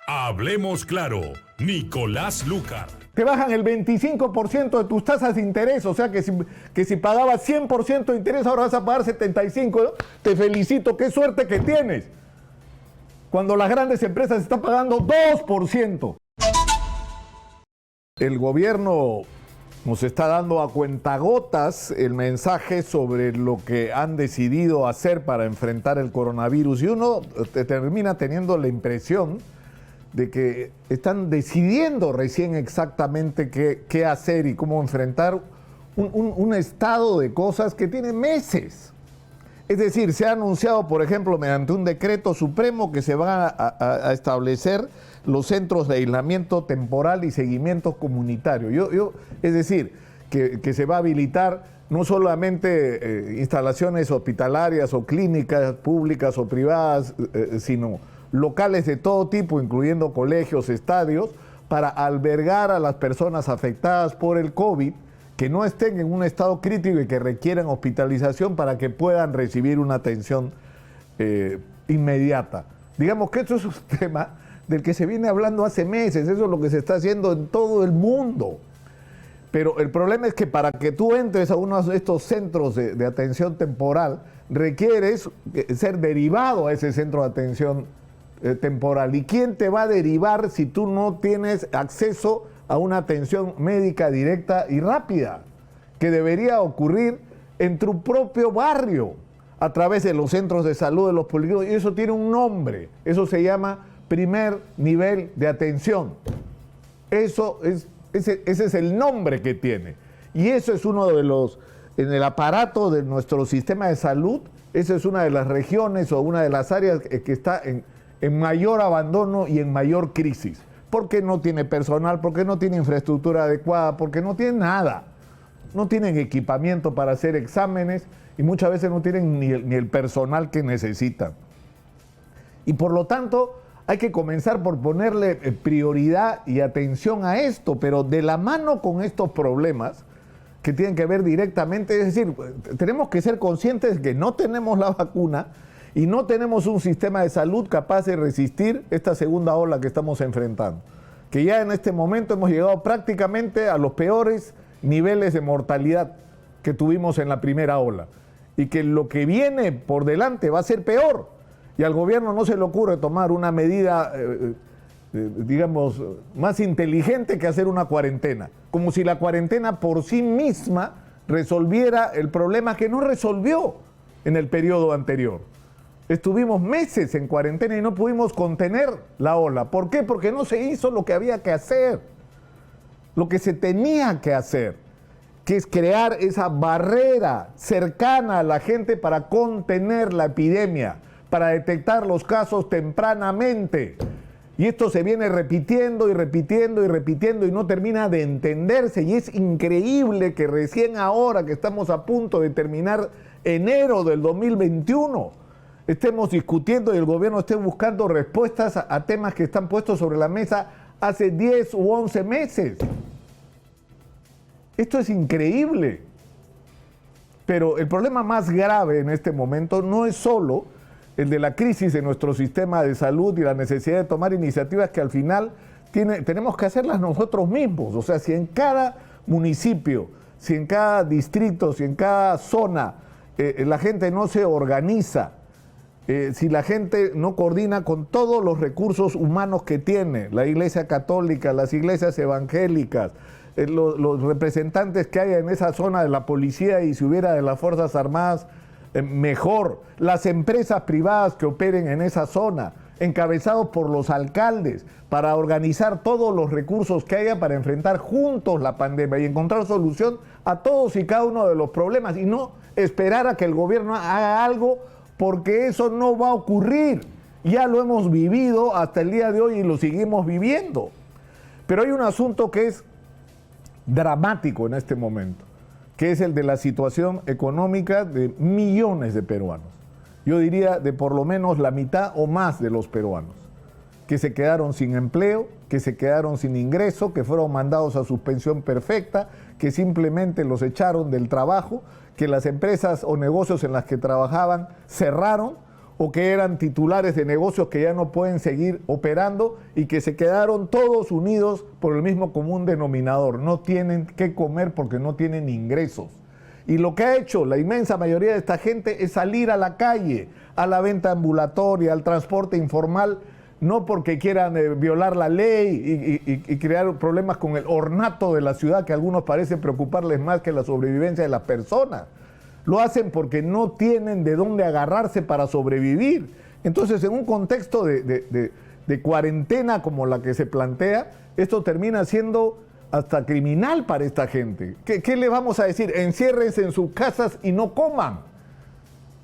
Hablemos claro, Nicolás Lucar. Te bajan el 25% de tus tasas de interés, o sea que si pagabas 100% de interés, ahora vas a pagar 75%, ¿no? Te felicito, qué suerte que tienes. Cuando las grandes empresas están pagando 2%. El gobierno nos está dando a cuentagotas el mensaje sobre lo que han decidido hacer para enfrentar el coronavirus y uno termina teniendo la impresión de que están decidiendo recién exactamente qué hacer y cómo enfrentar un estado de cosas que tiene meses. Es decir, se ha anunciado, por ejemplo, mediante un decreto supremo que se van a establecer los centros de aislamiento temporal y seguimiento comunitario. Es decir, que se va a habilitar no solamente instalaciones hospitalarias o clínicas públicas o privadas, sino locales de todo tipo, incluyendo colegios, estadios, para albergar a las personas afectadas por el COVID, que no estén en un estado crítico y que requieran hospitalización para que puedan recibir una atención inmediata. Digamos que esto es un tema del que se viene hablando hace meses, eso es lo que se está haciendo en todo el mundo. Pero el problema es que para que tú entres a uno de estos centros de atención temporal, requieres ser derivado a ese centro de atención temporal. ¿Y quién te va a derivar si tú no tienes acceso a una atención médica directa y rápida, que debería ocurrir en tu propio barrio, a través de los centros de salud, de los polígonos? Y eso tiene un nombre, eso se llama primer nivel de atención. Ese es el nombre que tiene. Y eso es uno de los, en el aparato de nuestro sistema de salud, esa es una de las regiones o una de las áreas que está en mayor abandono y en mayor crisis. Porque no tiene personal, porque no tiene infraestructura adecuada, porque no tiene nada. No tienen equipamiento para hacer exámenes y muchas veces no tienen ni el personal que necesitan. Y por lo tanto, hay que comenzar por ponerle prioridad y atención a esto, pero de la mano con estos problemas que tienen que ver directamente, es decir, tenemos que ser conscientes de que no tenemos la vacuna y no tenemos un sistema de salud capaz de resistir esta segunda ola que estamos enfrentando. Que ya en este momento hemos llegado prácticamente a los peores niveles de mortalidad que tuvimos en la primera ola. Y que lo que viene por delante va a ser peor. Y al gobierno no se le ocurre tomar una medida, digamos, más inteligente que hacer una cuarentena. Como si la cuarentena por sí misma resolviera el problema que no resolvió en el periodo anterior. Estuvimos meses en cuarentena y no pudimos contener la ola. ¿Por qué? Porque no se hizo lo que había que hacer, lo que se tenía que hacer, que es crear esa barrera cercana a la gente para contener la epidemia, para detectar los casos tempranamente. Y esto se viene repitiendo y repitiendo y repitiendo y no termina de entenderse. Y es increíble que recién ahora que estamos a punto de terminar enero del 2021, estemos discutiendo y el gobierno esté buscando respuestas a temas que están puestos sobre la mesa hace 10 u 11 meses. Esto es increíble. Pero el problema más grave en este momento no es solo el de la crisis de nuestro sistema de salud y la necesidad de tomar iniciativas que al final tenemos que hacerlas nosotros mismos. O sea, si en cada municipio, si en cada distrito, si en cada zona la gente no se organiza, si la gente no coordina con todos los recursos humanos que tiene, la Iglesia Católica, las iglesias evangélicas, los representantes que haya en esa zona de la policía y si hubiera de las Fuerzas Armadas, mejor, las empresas privadas que operen en esa zona, encabezados por los alcaldes, para organizar todos los recursos que haya para enfrentar juntos la pandemia y encontrar solución a todos y cada uno de los problemas y no esperar a que el gobierno haga algo, porque eso no va a ocurrir. Ya lo hemos vivido hasta el día de hoy y lo seguimos viviendo. Pero hay un asunto que es dramático en este momento, que es el de la situación económica de millones de peruanos. Yo diría de por lo menos la mitad o más de los peruanos, que se quedaron sin empleo, que se quedaron sin ingreso, que fueron mandados a suspensión perfecta, que simplemente los echaron del trabajo, que las empresas o negocios en las que trabajaban cerraron o que eran titulares de negocios que ya no pueden seguir operando y que se quedaron todos unidos por el mismo común denominador. No tienen qué comer porque no tienen ingresos. Y lo que ha hecho la inmensa mayoría de esta gente es salir a la calle, a la venta ambulatoria, al transporte informal, no porque quieran violar la ley y crear problemas con el ornato de la ciudad, que a algunos parece preocuparles más que la sobrevivencia de las personas. Lo hacen porque no tienen de dónde agarrarse para sobrevivir. Entonces, en un contexto de cuarentena como la que se plantea, esto termina siendo hasta criminal para esta gente. ¿Qué le vamos a decir? Enciérrense en sus casas y no coman.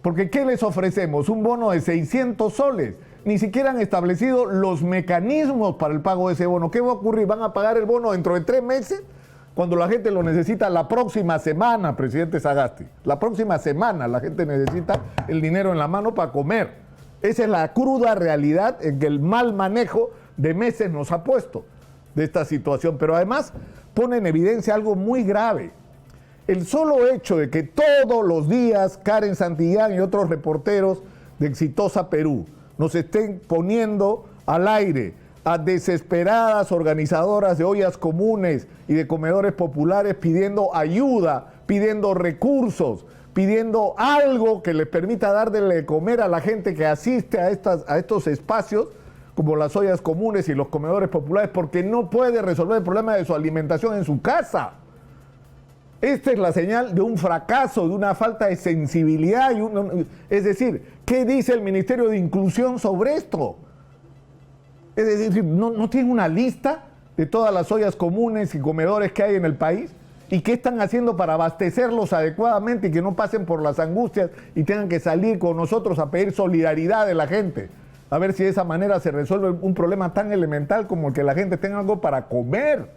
Porque ¿qué les ofrecemos? Un bono de 600 soles. Ni siquiera han establecido los mecanismos para el pago de ese bono. ¿Qué va a ocurrir? ¿Van a pagar el bono dentro de 3 meses? Cuando la gente lo necesita la próxima semana, presidente Sagasti. La próxima semana la gente necesita el dinero en la mano para comer. Esa es la cruda realidad en que el mal manejo de meses nos ha puesto de esta situación. Pero además pone en evidencia algo muy grave. El solo hecho de que todos los días Karen Santillán y otros reporteros de Exitosa Perú nos estén poniendo al aire a desesperadas organizadoras de ollas comunes y de comedores populares pidiendo ayuda, pidiendo recursos, pidiendo algo que les permita darle de comer a la gente que asiste a estos espacios, como las ollas comunes y los comedores populares, porque no puede resolver el problema de su alimentación en su casa. Esta es la señal de un fracaso, de una falta de sensibilidad. Es decir, ¿qué dice el Ministerio de Inclusión sobre esto? Es decir, no tiene una lista de todas las ollas comunes y comedores que hay en el país y qué están haciendo para abastecerlos adecuadamente y que no pasen por las angustias y tengan que salir con nosotros a pedir solidaridad de la gente. A ver si de esa manera se resuelve un problema tan elemental como el que la gente tenga algo para comer.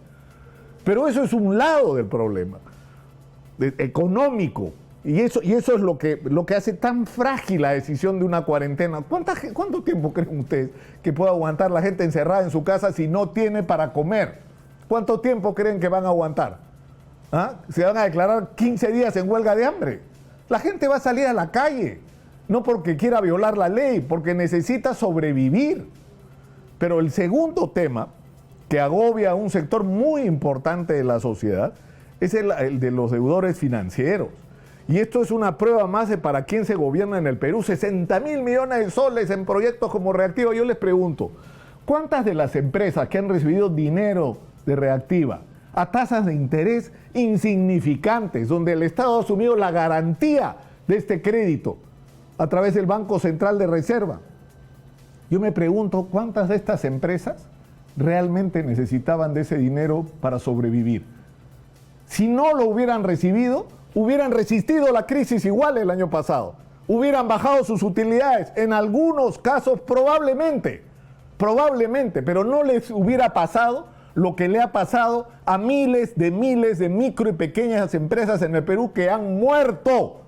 Pero eso es un lado del problema económico. Y eso es lo que hace tan frágil la decisión de una cuarentena. ¿Cuánto tiempo creen ustedes que puede aguantar la gente encerrada en su casa si no tiene para comer? ¿Cuánto tiempo creen que van a aguantar? ¿Ah? Se van a declarar 15 días en huelga de hambre. La gente va a salir a la calle, no porque quiera violar la ley, porque necesita sobrevivir. Pero el segundo tema que agobia a un sector muy importante de la sociedad es el de los deudores financieros. Y esto es una prueba más de para quién se gobierna en el Perú. 60.000 millones de soles en proyectos como Reactiva. Yo les pregunto, ¿cuántas de las empresas que han recibido dinero de Reactiva a tasas de interés insignificantes, donde el Estado ha asumido la garantía de este crédito a través del Banco Central de Reserva? Yo me pregunto, ¿cuántas de estas empresas realmente necesitaban de ese dinero para sobrevivir? Si no lo hubieran recibido, hubieran resistido la crisis igual el año pasado, hubieran bajado sus utilidades, en algunos casos probablemente, pero no les hubiera pasado lo que le ha pasado a miles de micro y pequeñas empresas en el Perú que han muerto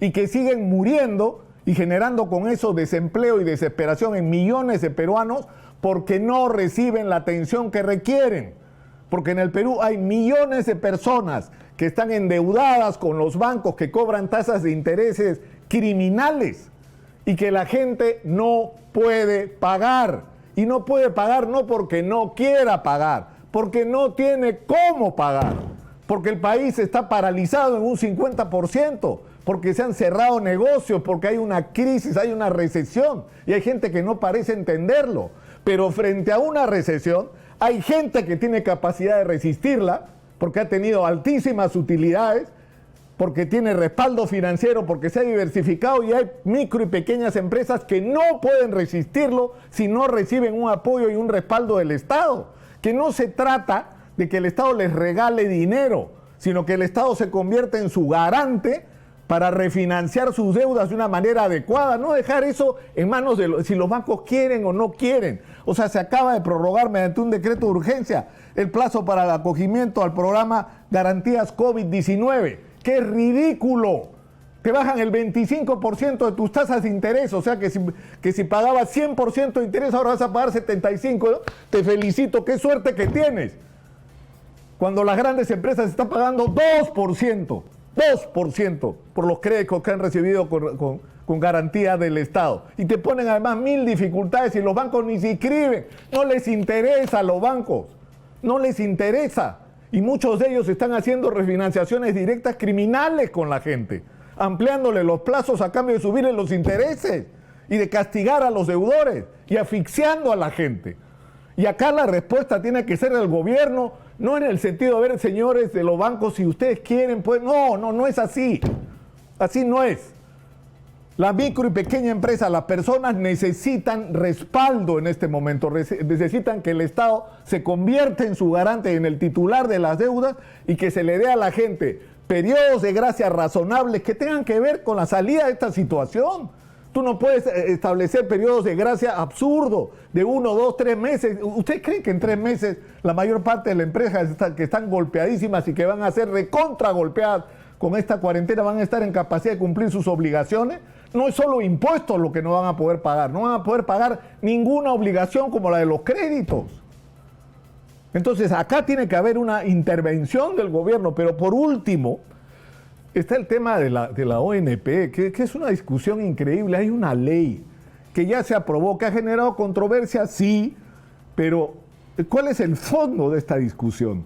y que siguen muriendo y generando con eso desempleo y desesperación en millones de peruanos porque no reciben la atención que requieren. Porque en el Perú hay millones de personas que están endeudadas con los bancos que cobran tasas de intereses criminales y que la gente no puede pagar. Y no puede pagar no porque no quiera pagar, porque no tiene cómo pagar, porque el país está paralizado en un 50%, porque se han cerrado negocios, porque hay una crisis, hay una recesión y hay gente que no parece entenderlo. Pero frente a una recesión hay gente que tiene capacidad de resistirla porque ha tenido altísimas utilidades, porque tiene respaldo financiero, porque se ha diversificado y hay micro y pequeñas empresas que no pueden resistirlo si no reciben un apoyo y un respaldo del Estado. Que no se trata de que el Estado les regale dinero, sino que el Estado se convierta en su garante para refinanciar sus deudas de una manera adecuada, no dejar eso en manos de si los bancos quieren o no quieren. O sea, se acaba de prorrogar mediante un decreto de urgencia el plazo para el acogimiento al programa Garantías COVID-19, que es ridículo. Te bajan el 25% de tus tasas de interés, o sea que si pagabas 100% de interés, ahora vas a pagar 75%, ¿no? Te felicito, qué suerte que tienes. Cuando las grandes empresas están pagando 2% por los créditos que han recibido con garantía del Estado. Y te ponen además 1000 dificultades y los bancos ni se inscriben. No les interesa a los bancos, no les interesa. Y muchos de ellos están haciendo refinanciaciones directas criminales con la gente, ampliándole los plazos a cambio de subirle los intereses y de castigar a los deudores y asfixiando a la gente. Y acá la respuesta tiene que ser del gobierno, no en el sentido de ver, señores de los bancos, si ustedes quieren, pues no es así. Así no es. La micro y pequeña empresa, las personas necesitan respaldo en este momento, necesitan que el Estado se convierta en su garante, en el titular de las deudas y que se le dé a la gente periodos de gracia razonables que tengan que ver con la salida de esta situación. Tú no puedes establecer periodos de gracia absurdos de 1, 2, 3 meses. ¿Usted cree que en 3 meses la mayor parte de las empresas que están golpeadísimas y que van a ser recontra golpeadas con esta cuarentena van a estar en capacidad de cumplir sus obligaciones? No es solo impuestos lo que no van a poder pagar, no van a poder pagar ninguna obligación como la de los créditos. Entonces acá tiene que haber una intervención del gobierno, pero por último está el tema de la ONP, que es una discusión increíble. Hay una ley que ya se aprobó, que ha generado controversia, sí, pero ¿cuál es el fondo de esta discusión?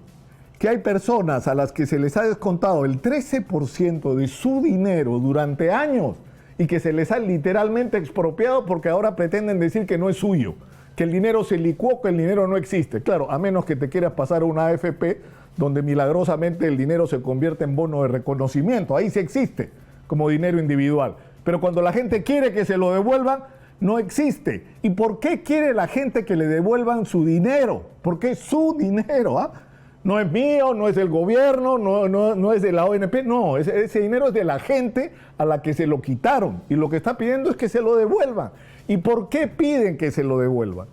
Que hay personas a las que se les ha descontado el 13% de su dinero durante años y que se les ha literalmente expropiado porque ahora pretenden decir que no es suyo, que el dinero se licuó, que el dinero no existe. Claro, a menos que te quieras pasar a una AFP donde milagrosamente el dinero se convierte en bono de reconocimiento. Ahí sí existe como dinero individual. Pero cuando la gente quiere que se lo devuelvan, no existe. ¿Y por qué quiere la gente que le devuelvan su dinero? Porque es su dinero, ¿ah? No es mío, no es del gobierno, no es de la ONP, no, ese dinero es de la gente a la que se lo quitaron y lo que está pidiendo es que se lo devuelvan. ¿Y por qué piden que se lo devuelvan?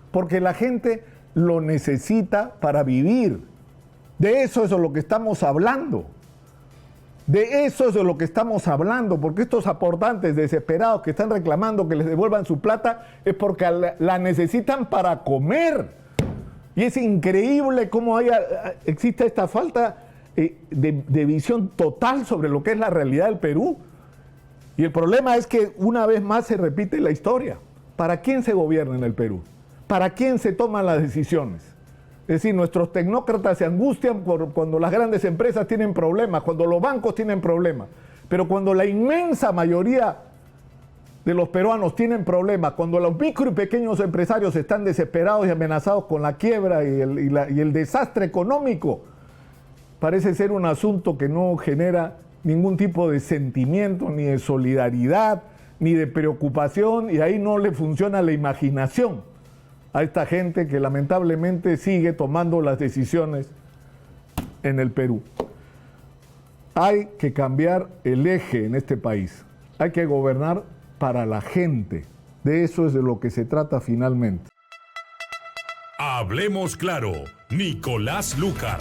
Porque la gente lo necesita para vivir. De eso es de lo que estamos hablando. De eso es de lo que estamos hablando, porque estos aportantes desesperados que están reclamando que les devuelvan su plata es porque la necesitan para comer. Y es increíble cómo existe esta falta de visión total sobre lo que es la realidad del Perú. Y el problema es que una vez más se repite la historia. ¿Para quién se gobierna en el Perú? ¿Para quién se toman las decisiones? Es decir, nuestros tecnócratas se angustian cuando las grandes empresas tienen problemas, cuando los bancos tienen problemas. Pero cuando la inmensa mayoría de los peruanos tienen problemas, cuando los micro y pequeños empresarios están desesperados y amenazados con la quiebra y el desastre económico, parece ser un asunto que no genera ningún tipo de sentimiento, ni de solidaridad, ni de preocupación, y ahí no le funciona la imaginación a esta gente que lamentablemente sigue tomando las decisiones en el Perú. Hay que cambiar el eje en este país. Hay que gobernar para la gente. De eso es de lo que se trata finalmente. Hablemos claro, Nicolás Lúcar.